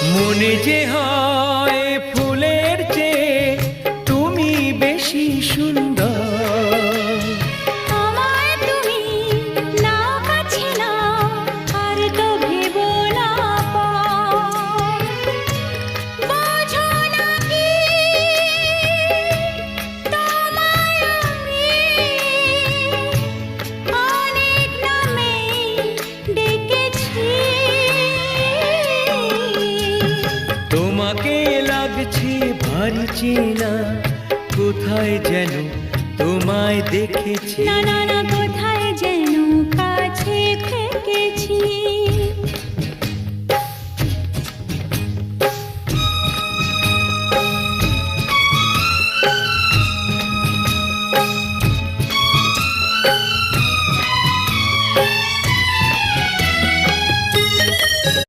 মনে যে হয় ফুলের চেয়ে তুমি বেশি সুন্দর। আমায় তুমি নাও কাছে নাও, আর তো ভেবো না পর। বোঝো না কি তোমায় আমি অনেক নামেই ডেকেছি। তোমাকে লাগছে ভারী চেনা, কোথায় যেন তোমায় দেখেছি। না না না, কোথায় যেন কাছে থেকেছি।